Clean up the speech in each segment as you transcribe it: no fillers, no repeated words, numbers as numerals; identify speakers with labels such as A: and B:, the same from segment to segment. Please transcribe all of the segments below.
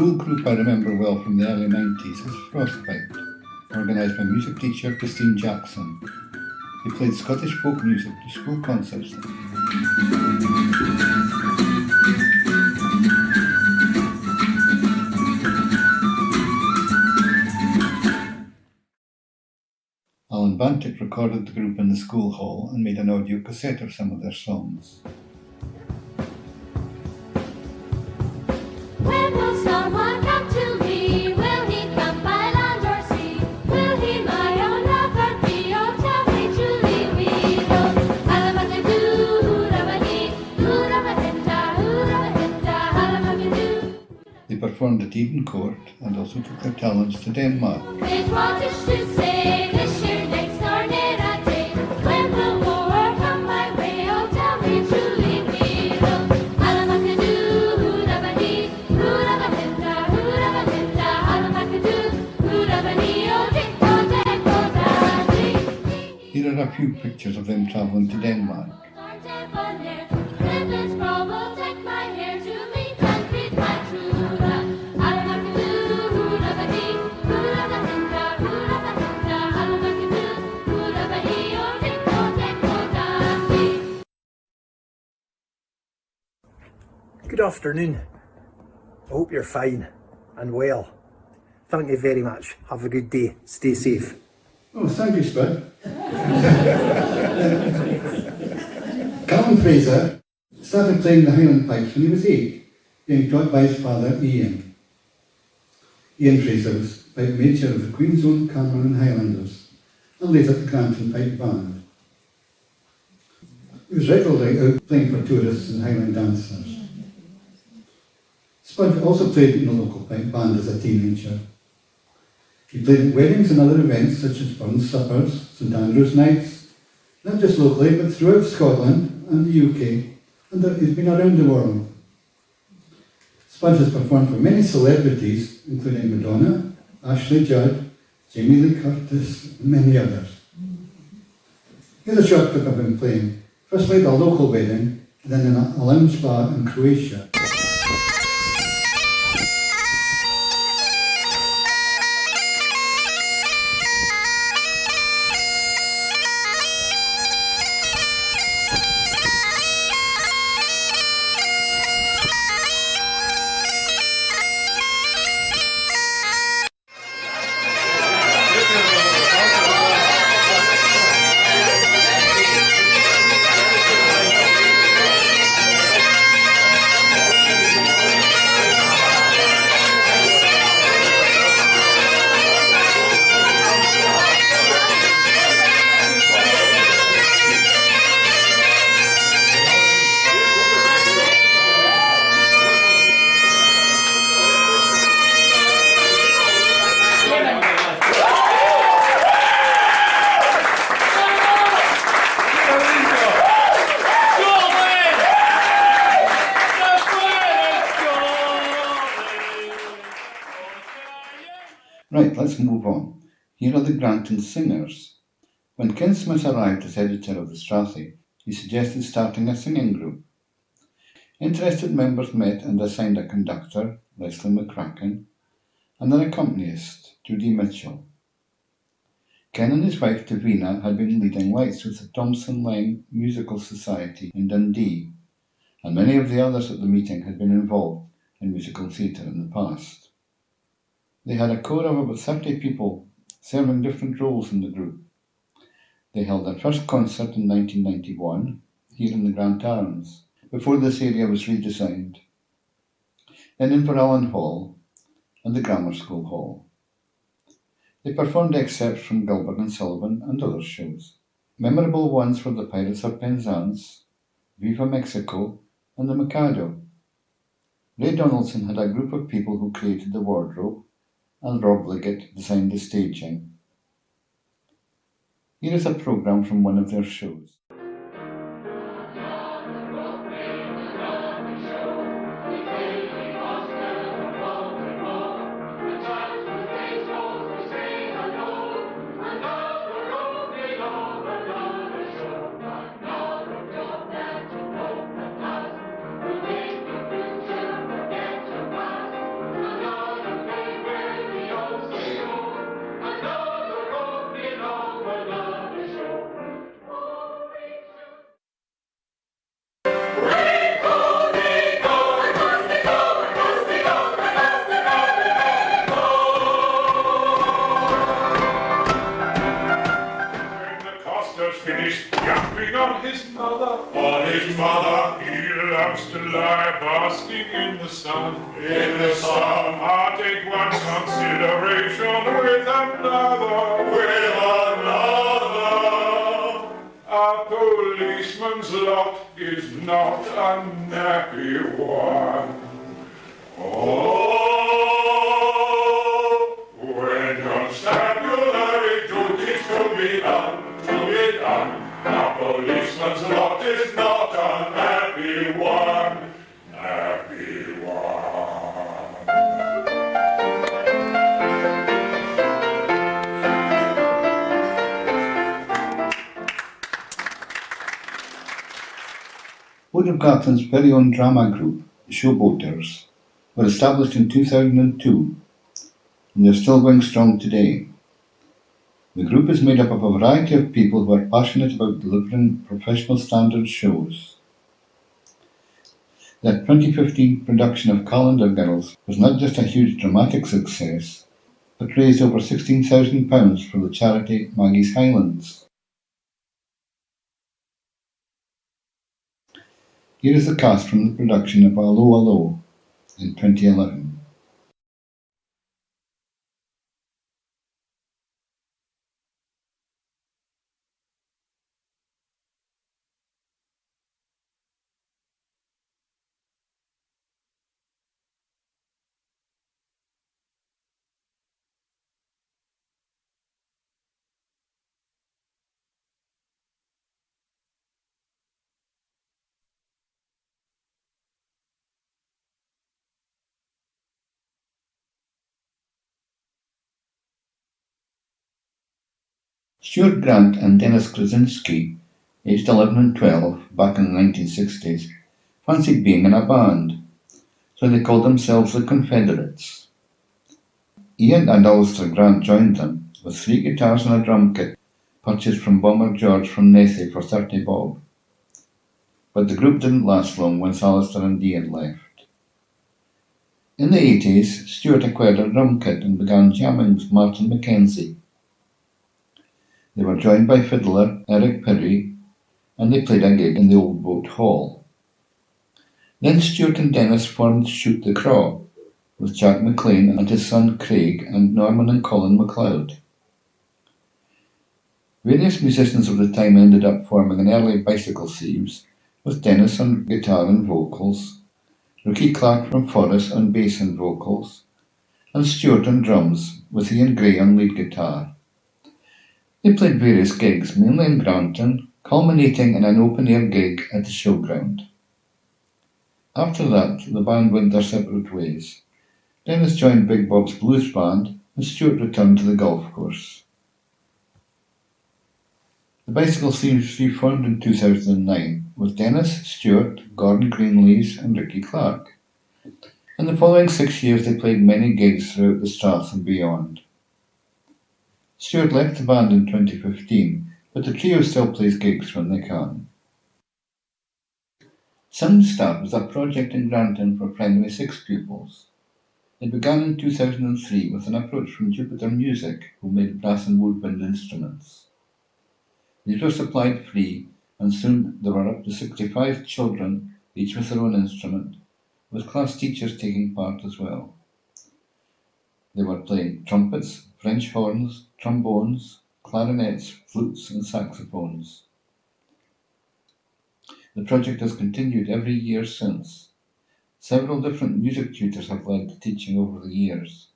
A: school group I remember well from the early 90s was Frostbite, organised by music teacher Christine Jackson. They played Scottish folk music to school concerts. Alan Bantic recorded the group in the school hall and made an audio cassette of some of their songs.
B: When will someone come to me? Will he come by land or sea? Will he my own lover be? Oh, tell me truly, we know. Halamagadu, hooramadi, hooramahinda, hooramahinda, halamagadu.
A: They performed at Eden Court and also took their talents to Denmark.
B: It was to say this year next door near a day. When will war come my way? Oh, tell me truly, we know. Halamagadu, hooramadi, hooramahinda, hooramahinda, halamagadu, hooramadi, oh, dicko, dicko, daddy.
A: Here are a few pictures of them travelling to Denmark.
B: Our debonair, Midlands Brawl will take my hair to meet and greet my true love. Halamagadu, hooramadi, hooramahinda, hooramahinda, halamagadu, hooramadi, oh, dicko, dicko, daddy.
C: Good afternoon. I hope you're fine and well. Thank you very much. Have a good day. Stay safe.
A: Oh, thank you, Spud. Calvin Fraser started playing the Highland pipes when he was 8, being taught by his father, Ian. Ian Fraser was pipe major of the Queen's Own Cameron Highlanders and later the Grantown Pipe Band. He was regularly out playing for tourists and Highland dancers. Spud also played in a local pipe band as a teenager. He played at weddings and other events such as Burns Suppers, St Andrews Nights, not just locally but throughout Scotland and the UK, and he's been around the world. Spud has performed for many celebrities, including Madonna, Ashley Judd, Jamie Lee Curtis, and many others. Here's a short clip of him playing, firstly at a local wedding, then in a lounge bar in Croatia. Right, let's move on. Here are the Grantown Singers. When Ken Smith arrived as editor of the Strathy, he suggested starting a singing group. Interested members met and assigned a conductor, Leslie McCracken, and an accompanist, Judy Mitchell. Ken and his wife Davina had been leading lights with the Thomson Line Musical Society in Dundee, and many of the others at the meeting had been involved in musical theatre in the past. They had a core of about 30 people serving different roles in the group. They held their first concert in 1991 here in the Grantowns, before this area was redesigned, then in Inverallen Hall and the Grammar School Hall. They performed excerpts from Gilbert and Sullivan and other shows. Memorable ones were the Pirates of Penzance, Viva Mexico, and the Mikado. Ray Donaldson had a group of people who created the wardrobe, and Rob Liggett designed the staging. Here is a programme from one of their shows.
D: loves to lie basking in the sun. In the sun, I take one consideration with another. With another. A policeman's lot is not a nappy one. Oh, when constabulary duties to be done, a policeman's lot is not a nappy one, nappy one.
A: One of Grantown's very own drama group, the Showboaters, were established in 2002 and they're still going strong today. The group is made up of a variety of people who are passionate about delivering professional standard shows. Their 2015 production of Calendar Girls was not just a huge dramatic success, but raised over £16,000 for the charity Maggie's Highlands. Here is the cast from the production of Allo Allo in 2011. Stuart Grant and Dennis Krasinski, aged 11 and 12 back in the 1960s, fancied being in a band, so they called themselves the Confederates. Ian and Alistair Grant joined them with 3 guitars and a drum kit purchased from Bomber George from Nessie for 30 bob. But the group didn't last long once Alistair and Ian left. In the 80s, Stuart acquired a drum kit and began jamming with Martin McKenzie. They were joined by fiddler Eric Perry, and they played a gig in the Old Boat Hall. Then Stuart and Dennis formed Shoot the Craw, with Jack McLean and his son Craig and Norman and Colin MacLeod. Various musicians of the time ended up forming an early Bicycle Thieves, with Dennis on guitar and vocals, Ricky Clark from Forest on bass and vocals, and Stuart on drums, with Ian Gray on lead guitar. They played various gigs, mainly in Grantown, culminating in an open-air gig at the showground. After that, the band went their separate ways. Dennis joined Big Bob's Blues Band, and Stuart returned to the golf course. The Bicycle Thieves reformed in 2009, with Dennis, Stuart, Gordon Greenlees and Ricky Clark. In the following 6 years they played many gigs throughout the Strath and beyond. Stuart left the band in 2015, but the trio still plays gigs when they can. Soundstart was a project in Grantown for primary 6 pupils. It began in 2003 with an approach from Jupiter Music, who made brass and woodwind instruments. These were supplied free, and soon there were up to 65 children, each with their own instrument, with class teachers taking part as well. They were playing trumpets, French horns, trombones, clarinets, flutes and saxophones. The project has continued every year since. Several different music tutors have led the teaching over the years,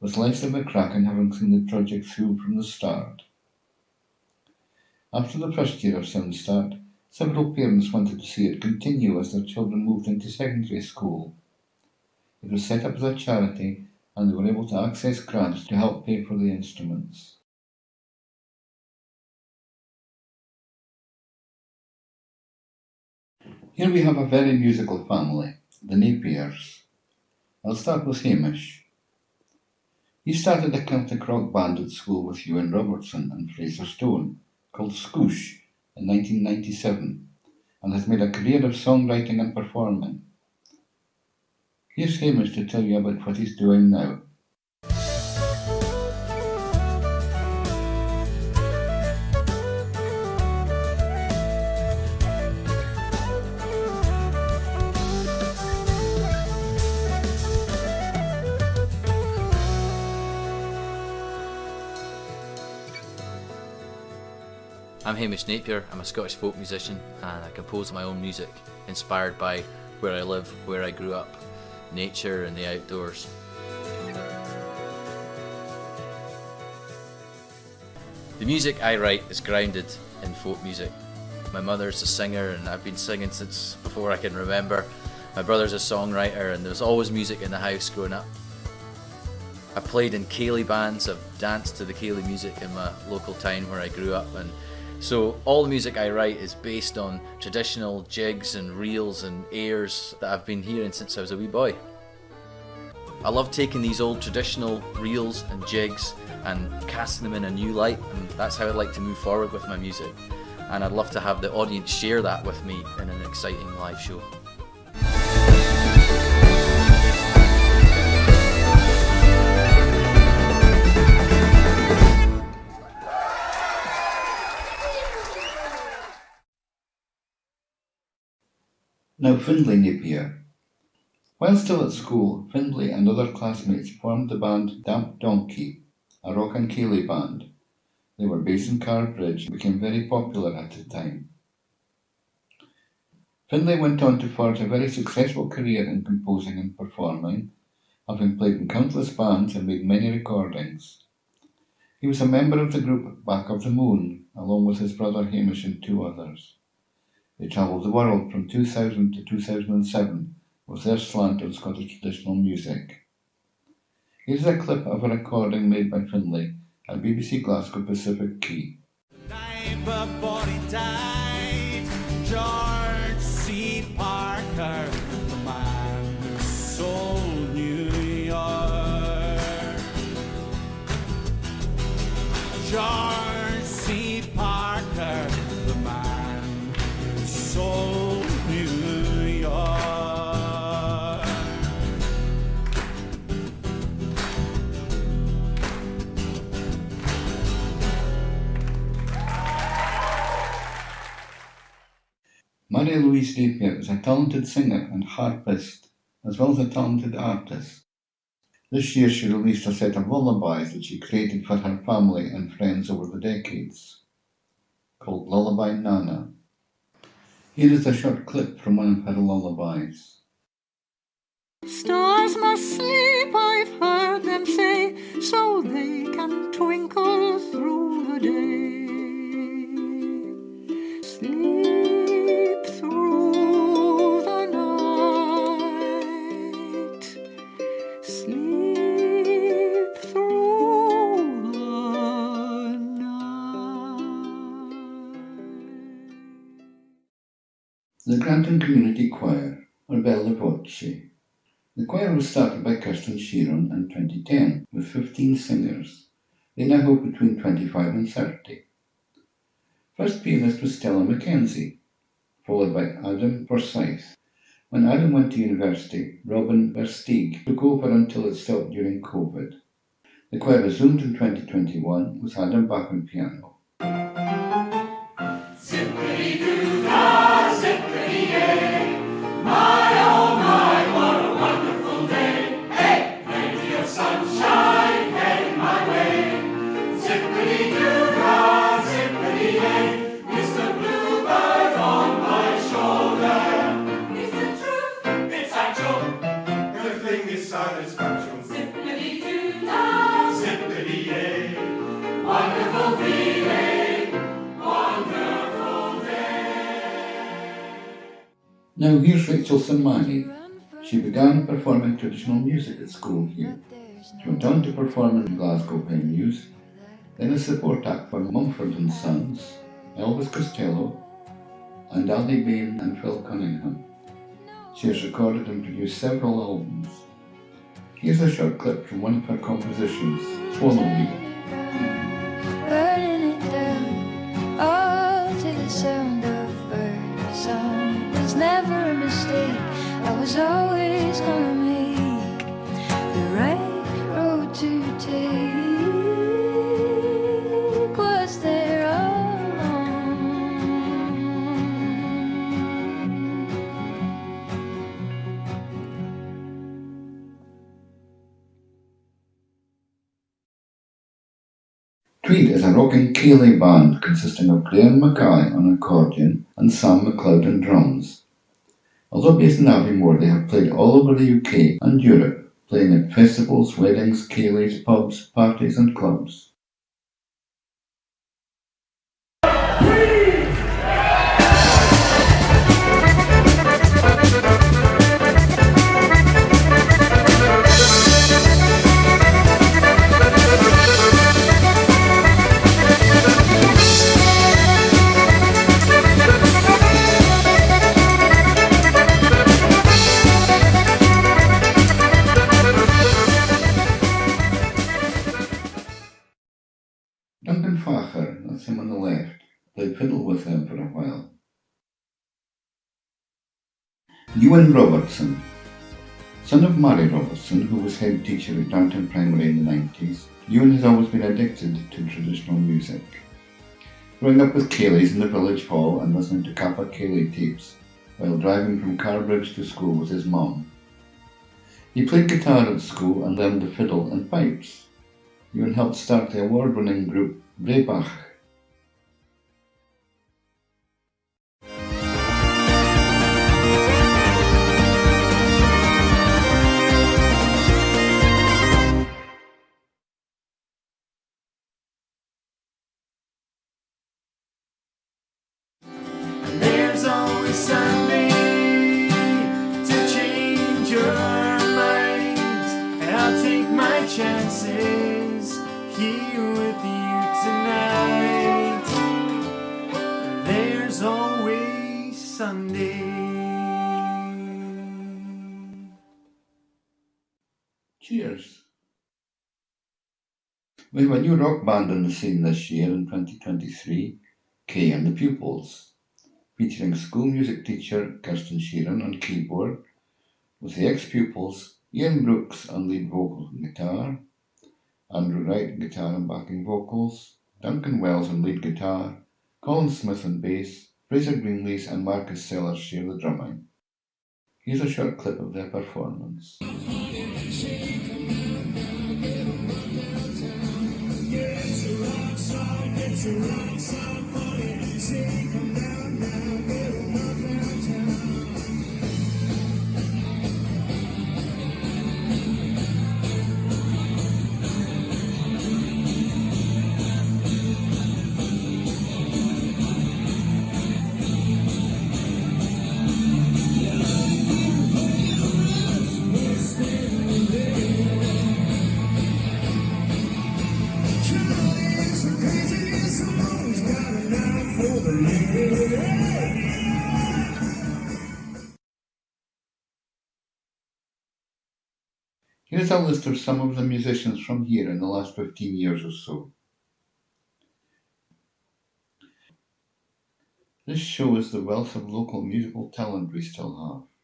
A: with Leslie McCracken having seen the project through from the start. After the first year of Soundstart, several parents wanted to see it continue as their children moved into secondary school. It was set up as a charity, and they were able to access grants to help pay for the instruments. Here we have a very musical family, the Napiers. I'll start with Hamish. He started a Celtic rock band at school with Ewan Robertson and Fraser Stone, called Scoosh, in 1997, and has made a career of songwriting and performing. Here's Hamish to tell you about what he's doing now.
E: I'm Hamish Napier, I'm a Scottish folk musician and I compose my own music, inspired by where I live, where I grew up, nature and the outdoors. The music I write is grounded in folk music. My mother's a singer and I've been singing since before I can remember. My brother's a songwriter and there was always music in the house growing up. I've played in ceilidh bands, I've danced to the ceilidh music in my local town where I grew up, and so all the music I write is based on traditional jigs and reels and airs that I've been hearing since I was a wee boy. I love taking these old traditional reels and jigs and casting them in a new light, and that's how I'd like to move forward with my music. And I'd love to have the audience share that with me in an exciting live show.
A: Now Findlay Napier. While still at school, Findlay and other classmates formed the band Damp Donkey, a rock and ceilidh band. They were based in Carbridge and became very popular at the time. Findlay went on to forge a very successful career in composing and performing, having played in countless bands and made many recordings. He was a member of the group Back of the Moon, along with his brother Hamish and two others. They travelled the world from 2000 to 2007 with their slant on Scottish traditional music. Here's a clip of a recording made by Findlay at BBC Glasgow Pacific Quay.
F: Body died, George C. Parker, the man who sold New York. George C. Parker, the man who sold New York.
A: Mary Louise Napier is a talented singer and harpist, as well as a talented artist. This year she released a set of lullabies that she created for her family and friends over the decades, called Lullaby Nana. Here is a short clip from one of her lullabies.
G: Stars must sleep, I've heard them say, so they can twinkle through the day. Sleep through the night. Sleep through the night.
A: The Grantown Community Choir, or Bella Voce. The choir was started by Kirsten Sheeran in 2010 with 15 singers. They now hold between 25 and 30. First pianist was Stella Mackenzie, followed by Adam Forsyth. When Adam went to university, Robin Versteeg took over until it stopped during COVID. The choir resumed in 2021 with Adam back on piano.
B: Zippity-doo-dah, zippity-yay, my oh my, what a wonderful day. Hey, plenty of sunshine heading my way. Zippity-doo-dah, zippity-yay, Mr. Bluebird on my shoulder. Is it true?
D: It's actual. The thing is satisfaction.
B: Zippity-doo-dah,
D: Zippity-yay.
B: wonderful feeling, wonderful day.
A: Now here's Rachel Samani. She began performing traditional music at school here. She went on to perform in Glasgow venues, then a support act for Mumford & Sons, Elvis Costello, and Ali Bain and Phil Cunningham. She has recorded and produced several albums. Here's a short clip from one of her compositions, Swallow Me.
H: Burning it down, all to the sound of bird song. It was never a mistake, I was always gonna make the right road to take. Was there all along.
A: Tweed is a rocking Ceilidh band consisting of Graham Mackay on accordion and Sam MacLeod on drums. Although based in Abbeymoor, they have played all over the UK and Europe, playing at festivals, weddings, ceilidhs, pubs, parties and clubs. Duncan Facher, that's him on the left, played fiddle with them for a while. Ewan Robertson, son of Mary Robertson, who was head teacher at Grantown Primary in the 90s, Ewan has always been addicted to traditional music. Growing up with Ceilidhs in the village hall and listening to Kappa Ceilidh tapes while driving from Carbridge to school with his mum. He played guitar at school and learned the fiddle and pipes. Ewan helped start the award-winning group Breibach.
F: There's always Sunday to change your mind, and I'll take my chances here with you tonight. There's always Sunday.
A: Cheers! We have a new rock band on the scene this year in 2023, Kay and the Pupils, featuring school music teacher Kirsten Sheeran on keyboard, with the ex-pupils Ian Brooks on lead vocals and guitar, Andrew Wright guitar and backing vocals, Duncan Wells on lead guitar, Colin Smith on bass, Fraser Greenlees and Marcus Sellers share the drumming. Here's a short clip of their performance. Here's a list of some of the musicians from here in the last 15 years or so. This shows the wealth of local musical talent we still have.